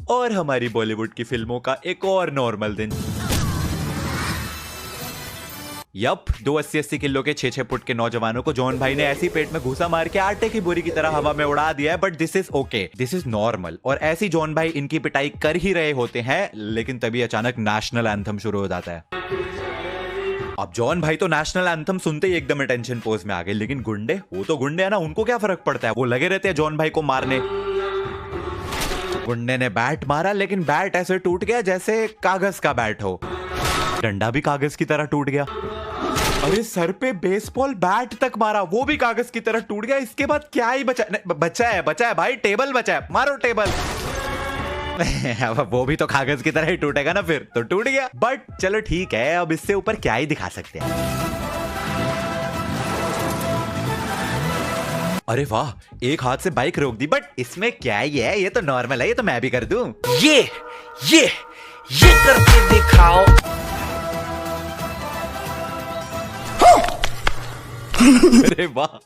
और हमारी बॉलीवुड की फिल्मों का एक और नॉर्मल दिन। यप, 2 80-80 किलो के 6-6 फुट के नौजवानों को जॉन भाई ने ऐसी पेट में घुसा मार के आटे की बोरी की तरह हवा में उड़ा दिया है। But this is okay, this is normal. और ऐसी जॉन भाई इनकी पिटाई कर ही रहे होते हैं, लेकिन तभी अचानक नेशनल एंथम शुरू हो जाता है। अब जॉन भाई तो नेशनल एंथम सुनते ही एकदम अटेंशन पोज में आ गए, लेकिन गुंडे, वो तो गुंडे है ना, उनको क्या फर्क पड़ता है, वो लगे रहते हैं जॉन भाई को मारने। गुंडे ने बैट मारा, लेकिन बैट ऐसे टूट गया जैसे कागज का बैट हो। डंडा भी कागज की तरह टूट गया। अरे सर पे बेसबॉल बैट तक मारा, वो भी कागज की तरह टूट गया। इसके बाद क्या ही बचा है भाई, टेबल बचा है, मारो टेबल। वो भी तो कागज की तरह ही टूटेगा ना, फिर तो टूट गया। बट चलो ठीक है, अब इससे ऊपर क्या ही दिखा सकते हैं। अरे वाह, एक हाथ से बाइक रोक दी, बट इसमें क्या ही है, ये तो नॉर्मल है, ये तो मैं भी कर दूं। ये करके दिखाओ। अरे वाह,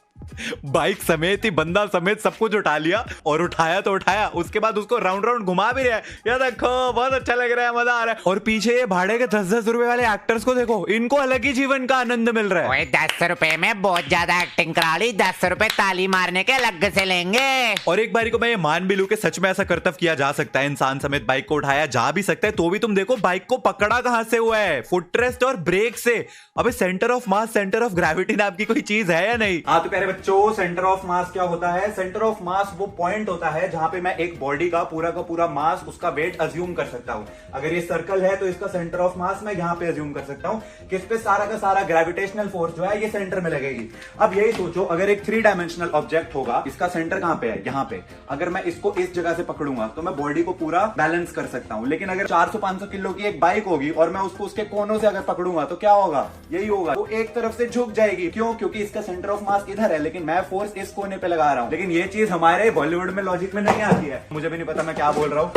बाइक समेत ही बंदा समेत सब कुछ उठा लिया, और उठाया तो उठाया, उसके बाद उसको राउंड राउंड घुमा भी रहा है। ये देखो, बहुत अच्छा लग रहा है, मजा आ रहा है। और पीछे ये भाड़े के 10-10 रुपए वाले एक्टर्स को देखो, इनको अलग ही जीवन का आनंद मिल रहा है। 10 रुपए में बहुत ज्यादा एक्टिंग करा ली, 10 रुपए ताली मारने के अलग से लेंगे। और एक बारी को मैं ये मान भी लूं कि सच में ऐसा कर्तव्य किया जा सकता है, इंसान समेत बाइक को उठाया जा भी सकता है, तो भी तुम देखो बाइक को पकड़ा कहां से हुआ है, फुटरेस्ट और ब्रेक से। अबे centre of mass, centre of gravity नाम की कोई चीज है या नहीं? हाँ तो प्यारे बच्चों, सेंटर ऑफ मास क्या होता है? सेंटर ऑफ मास वो पॉइंट होता है जहां पे मैं एक बॉडी का पूरा मास, उसका वेट अज्यूम कर सकता हूं। अगर ये सर्कल है तो इसका सेंटर ऑफ मास मैं यहां पे अज्यूम कर सकता हूं कि इस पे सारा का सारा ग्रेविटेशनल फोर्स जो है ये सेंटर में लगेगी। अब यही सोचो, अगर एक 3 डायमेंशनल ऑब्जेक्ट होगा, इसका सेंटर कहां पे है? यहां पे। अगर मैं इसको इस जगह से पकड़ूंगा तो मैं बॉडी को पूरा बैलेंस कर सकता हूं। लेकिन अगर 400-500 किलो की एक बाइक होगी और मैं उसको उसके कोनों से अगर पकड़ूंगा तो क्या होगा? यही होगा, वो एक तरफ से झुक जाएगी। क्यों? क्योंकि इसका सेंटर ऑफ मास इधर है, लेकिन मैं फोर्स इस कोने पे लगा रहा हूं। लेकिन ये चीज हमारे बॉलीवुड में लॉजिक में नहीं आती है। मुझे भी नहीं पता मैं क्या बोल रहा हूं।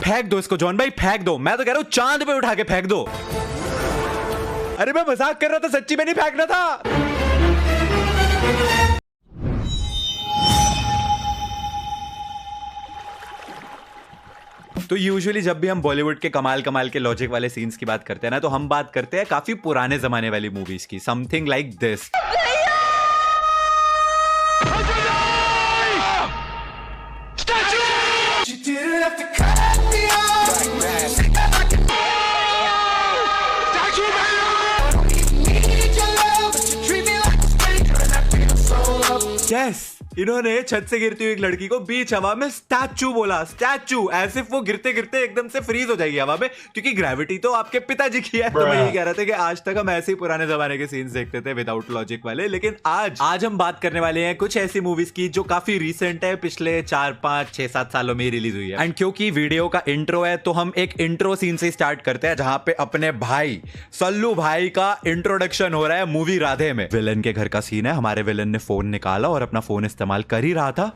फेंक दो इसको जॉन भाई, फेंक दो। मैं तो कह रहा हूं चांद पे उठा के फेंक दो। अरे मैं मजाक कर रहा था, सच्ची में नहीं फेंकना था। तो यूजुअली जब भी हम बॉलीवुड के कमाल के लॉजिक वाले सीन्स की बात करते हैं ना, तो हम बात करते हैं काफी पुराने जमाने वाली मूवीज की। Something like this. Yes, इन्होंने छत से गिरती हुई एक लड़की को बीच हवा में स्टैचू बोला। स्टैचू, ऐसे वो गिरते गिरते एकदम से फ्रीज हो जाएगी हवा में, क्योंकि ग्रेविटी तो आपके पिताजी की है। तो मैं यही कह रहा था कि आज तक हम ऐसे ही पुराने जमाने के सीन्स देखते थे विदाउट लॉजिक वाले। लेकिन आज हम बात करने वाले हैं कुछ ऐसी मूवीज की जो काफी रिसेंट है, पिछले 4-5-6-7 सालों में रिलीज हुई है। एंड क्योंकि वीडियो का इंट्रो है तो हम एक इंट्रो सीन से स्टार्ट करते हैं, जहां पे अपने भाई सल्लू भाई का इंट्रोडक्शन हो रहा है मूवी राधे में। विलन के घर का सीन है। हमारे विलन ने फोन निकाला और अपना फोन इस्तेमाल कर ही रहा था,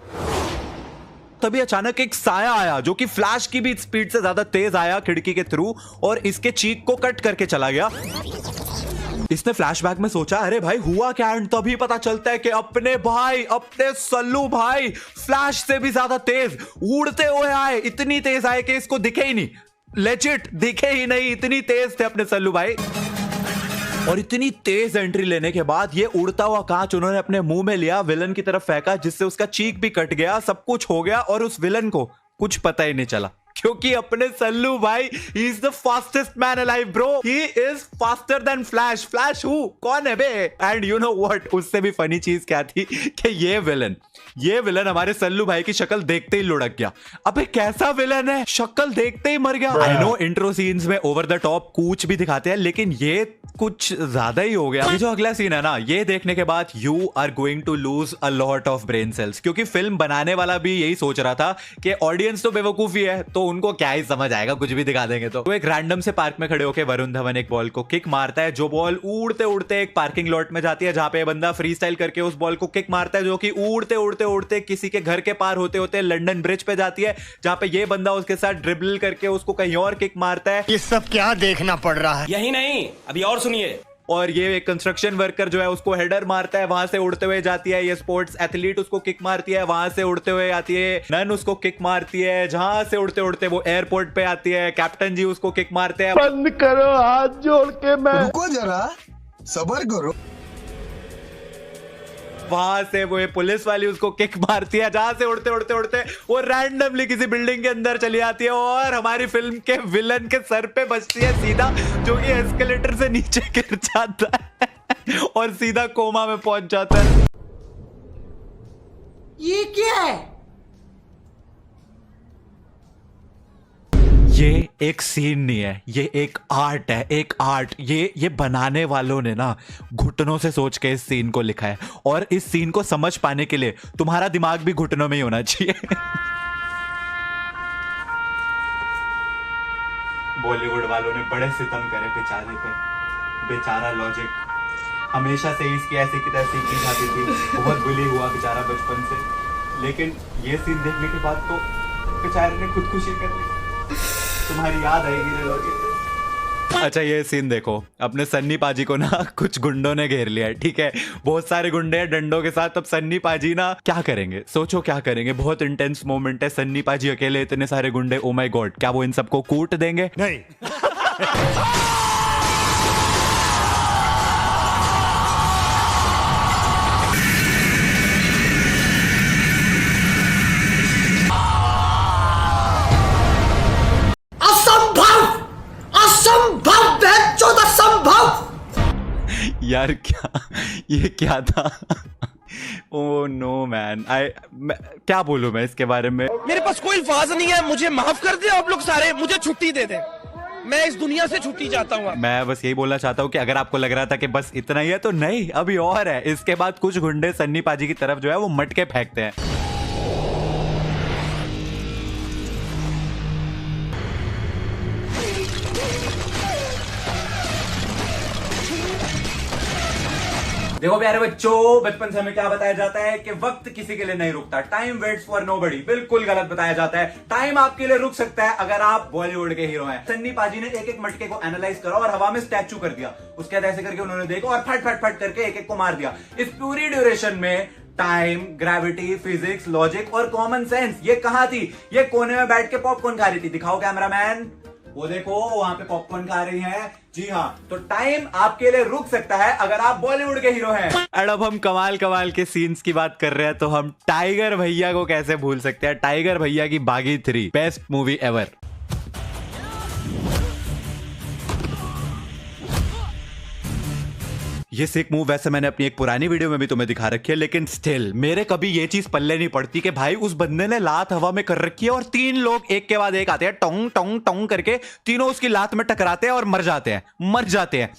तभी अचानक एक साया आया जो कि फ्लैश की भी स्पीड से ज्यादा तेज आया खिड़की के थ्रू, और इसके चीक को कट करके चला गया। इसने फ्लैशबैक में सोचा अरे भाई हुआ क्या, एंड तभी पता चलता है कि अपने भाई, अपने सल्लू भाई फ्लैश से भी ज्यादा तेज उड़ते हुए आए। इतनी तेज आए कि इसको दिखे ही नहीं, लेजिट दिखे ही नहीं, इतनी तेज थे अपने सल्लू भाई। और इतनी तेज एंट्री लेने के बाद ये उड़ता हुआ कांच उन्होंने अपने मुंह में लिया, विलन की तरफ फेंका, जिससे उसका चीक भी कट गया, सब कुछ हो गया, और उस विलन को कुछ पता ही नहीं चला, क्योंकि अपने सल्लू भाई he is the fastest man alive bro. He is faster than flash. Flash who? कौन है बे? एंड यू नो व्हाट, उससे भी फनी चीज क्या थी कि ये विलन हमारे सल्लू भाई की शक्ल देखते ही लुढ़क गया। अबे कैसा विलन है, शक्ल देखते ही मर गया। आई नो इंट्रो सीन्स में ओवर द टॉप कूच भी दिखाते हैं, लेकिन ये कुछ ज्यादा ही हो गया। ये जो अगला सीन है ना, ये देखने के बाद you are going to lose a lot of brain cells, क्योंकि फिल्म बनाने वाला भी यही सोच रहा था कि ऑडियंस तो बेवकूफी है, तो उनको क्या ही समझ आएगा, कुछ भी दिखा देंगे। तो एक रैंडम से पार्क में खड़े होकर वरुण धवन एक बॉल को किक मारता है, जो बॉल उड़ते उड़ते एक पार्किंग लॉट में जाती है, जहां पे बंदा फ्री स्टाइल करके उस बॉल को किक मारता है, जो कि उड़ते उड़ते उड़ते किसी के घर के पार होते होते लंदन ब्रिज पे जाती है, जहां पे ये बंदा उसके साथ ड्रिबल करके उसको कहीं और किक मारता है। ये सब क्या देखना पड़ रहा है? यही नहीं, अभी और सुनिए। और ये एक कंस्ट्रक्शन वर्कर जो है उसको हेडर मारता है, वहां से उड़ते हुए जाती है। ये स्पोर्ट्स एथलीट उसको किक मारती है, वहां से उड़ते हुए आती है। नन उसको किक मारती है, जहां से उड़ते उड़ते वो एयरपोर्ट पे आती है। कैप्टन जी उसको किक मारते हैं। बंद करो हाथ जोड़ के, मैं रुको जरा, सबर करो। वहां से वो पुलिस वाली उसको किक मारती है, जहां से उड़ते उड़ते उड़ते वो रैंडमली किसी बिल्डिंग के अंदर चली आती है और हमारी फिल्म के विलन के सर पे बजती है सीधा, जो कि एस्केलेटर से नीचे गिर जाता है और सीधा कोमा में पहुंच जाता है। ये क्या है? ये एक सीन नहीं है, ये एक आर्ट है, एक आर्ट। ये बनाने वालों ने ना घुटनों से सोच के इस सीन को लिखा है, और इस सीन को समझ पाने के लिए तुम्हारा दिमाग भी घुटनों में ही होना चाहिए। बॉलीवुड वालों ने बड़े सितम करे बेचारे पे। बेचारा लॉजिक हमेशा से इसकी ऐसी की तैसी की जाती थी, बहुत बुली हुआ बेचारा बचपन से, लेकिन ये सीन देखने के बाद तो बेचारे ने खुदकुशी कर ली। तुम्हारी याद आएगी रे लॉजिक। अच्छा ये सीन देखो, अपने सन्नी पाजी को ना कुछ गुंडों ने घेर लिया है, ठीक है, बहुत सारे गुंडे हैं डंडों के साथ। अब सन्नी पाजी ना क्या करेंगे, सोचो क्या करेंगे। बहुत इंटेंस मोमेंट है, सन्नी पाजी अकेले, इतने सारे गुंडे, ओ माय गॉड, क्या वो इन सबको कूट देंगे? नहीं। यार ये क्या था? ओह नो मैन, क्या बोलूं मैं इसके बारे में। मेरे पास कोई अल्फाज नहीं है, मुझे माफ कर दे आप लोग सारे, मुझे छुट्टी दे दे, मैं इस दुनिया से छुट्टी चाहता हूँ। मैं बस यही बोलना चाहता हूँ कि अगर आपको लग रहा था कि बस इतना ही है तो नहीं, अभी और है। इसके बाद कुछ गुंडे सन्नी पाजी की तरफ जो है वो मटके फेंकते हैं। देखो प्यारे बच्चों, बचपन से हमें क्या बताया जाता है कि वक्त किसी के लिए नहीं रुकता, टाइम वेट्स फॉर नोबडी। बिल्कुल गलत बताया जाता है। टाइम आपके लिए रुक सकता है अगर आप बॉलीवुड के हीरो हैं। सन्नी पाजी ने एक एक मटके को एनालाइज करा और हवा में स्टैचू कर दिया। उसके बाद ऐसे करके उन्होंने देखा और फट फट फट करके एक एक को मार दिया। इस पूरी ड्यूरेशन में टाइम, ग्रेविटी, फिजिक्स, लॉजिक और कॉमन सेंस ये कहां थी? ये कोने में बैठ के पॉपकॉर्न खा रही थी। दिखाओ कैमरामैन, वो देखो वहां पे पॉपकॉर्न खा रही हैं। जी हाँ, तो टाइम आपके लिए रुक सकता है अगर आप बॉलीवुड के हीरो हैं। और अब हम कमाल कमाल के सीन्स की बात कर रहे हैं तो हम टाइगर भैया को कैसे भूल सकते हैं। टाइगर भैया की बागी 3 बेस्ट मूवी एवर। ये सिक मूव वैसे मैंने अपनी एक पुरानी वीडियो में भी तुम्हें दिखा रखी है, लेकिन स्टिल मेरे कभी ये चीज पल्ले नहीं पड़ती कि भाई उस बंदे ने लात हवा में कर रखी है और 3 लोग एक के बाद एक आते हैं, टोंग टोंग टोंग करके, तीनों उसकी लात में टकराते हैं और मर जाते हैं।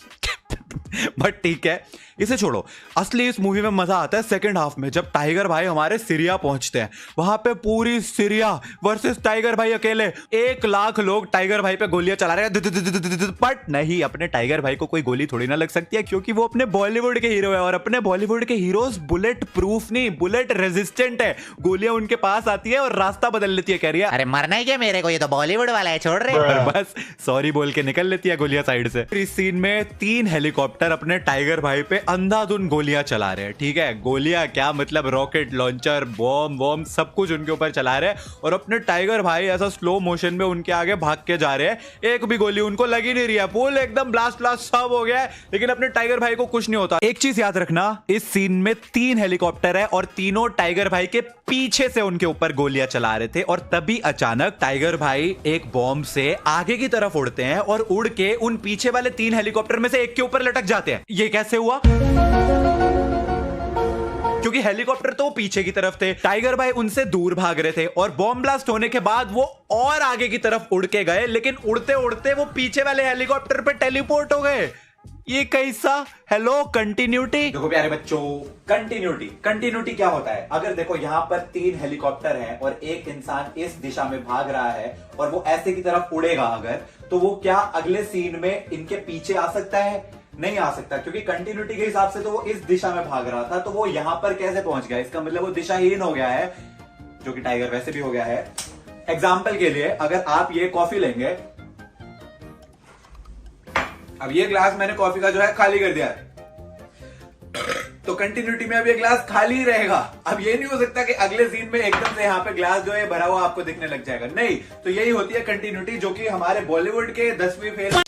बट ठीक है, इसे छोड़ो। असली इस मूवी में मजा आता है सेकंड हाफ में, जब टाइगर भाई हमारे सीरिया पहुंचते हैं। वहां पे पूरी सीरिया वर्सेस टाइगर भाई अकेले। 1 लाख लोग टाइगर भाई पे गोलियां चला रहे हैं, बट नहीं, अपने टाइगर भाई को कोई गोली थोड़ी ना लग सकती है, क्योंकि वो अपने बॉलीवुड के हीरो है। और अपने बॉलीवुड के हीरोज बुलेट प्रूफ नहीं, बुलेट रेजिस्टेंट है। गोलियां उनके पास आती है और रास्ता बदल लेती है। कह रही है अरे मरना ही क्या मेरे को, ये तो बॉलीवुड वाला है, छोड़ रहे। और बस सॉरी बोल के निकल लेती है गोलियां साइड से। इस सीन में 3 हेलीकॉप्टर अपने टाइगर भाई पे अंधाधुन गोलियां चला रहे हैं, ठीक है। गोलियां क्या मतलब, रॉकेट लॉन्चर, बॉम्ब सब कुछ उनके ऊपर चला रहे हैं और अपने टाइगर भाई ऐसा स्लो मोशन में उनके आगे भाग के जा रहे हैं। एक भी गोली उनको लगी नहीं रही है, फुल एकदम ब्लास्ट सब हो गया है, लेकिन अपने टाइगर भाई को कुछ नहीं होता। एक चीज याद रखना, इस सीन में 3 हेलीकॉप्टर है और तीनों टाइगर भाई के पीछे से उनके ऊपर गोलियां चला रहे थे। और तभी अचानक टाइगर भाई एक बॉम्ब से आगे की तरफ उड़ते हैं और उड़ के उन पीछे वाले 3 हेलीकॉप्टर में से एक के ऊपर लटक जाते हैं। ये कैसे हुआ? क्योंकि हेलीकॉप्टर तो पीछे की तरफ थे, टाइगर भाई उनसे दूर भाग रहे थे और बॉम्ब ब्लास्ट होने के बाद वो और आगे की तरफ उड़ के गए, लेकिन उड़ते उड़ते वो पीछे वाले हेलीकॉप्टर पे टेलीपोर्ट हो गए। ये कैसा? Hello, continuity. देखो प्यारे बच्चों, कंटिन्यूटी क्या होता है? अगर देखो यहाँ पर 3 हेलीकॉप्टर हैं और एक इंसान इस दिशा में भाग रहा है और वो ऐसे की तरफ उड़ेगा अगर, तो वो क्या अगले सीन में इनके पीछे आ सकता है? नहीं आ सकता, क्योंकि कंटिन्यूटी के हिसाब से तो वो इस दिशा में भाग रहा था, तो वो यहां पर कैसे पहुंच गया? इसका मतलब वो दिशाहीन हो गया है, जो कि टाइगर वैसे भी हो गया है। एग्जाम्पल के लिए, अगर आप ये कॉफी लेंगे, अब ये ग्लास मैंने कॉफी का जो है खाली कर दिया, तो कंटिन्यूटी में अब ये ग्लास खाली ही रहेगा। अब ये नहीं हो सकता कि अगले सीन में एकदम से यहाँ पे ग्लास जो है भरा हुआ आपको दिखने लग जाएगा, नहीं। तो यही होती है कंटिन्यूटी, जो कि हमारे बॉलीवुड के 10वीं फेल।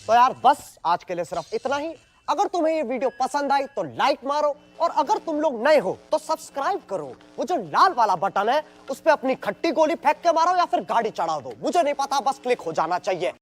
तो यार बस आज के लिए सिर्फ इतना ही। अगर तुम्हें ये वीडियो पसंद आई तो लाइक मारो, और अगर तुम लोग नए हो तो सब्सक्राइब करो। वो जो लाल वाला बटन है उस पे अपनी खट्टी गोली फेंक के मारो या फिर गाड़ी चढ़ा दो, मुझे नहीं पता, बस क्लिक हो जाना चाहिए।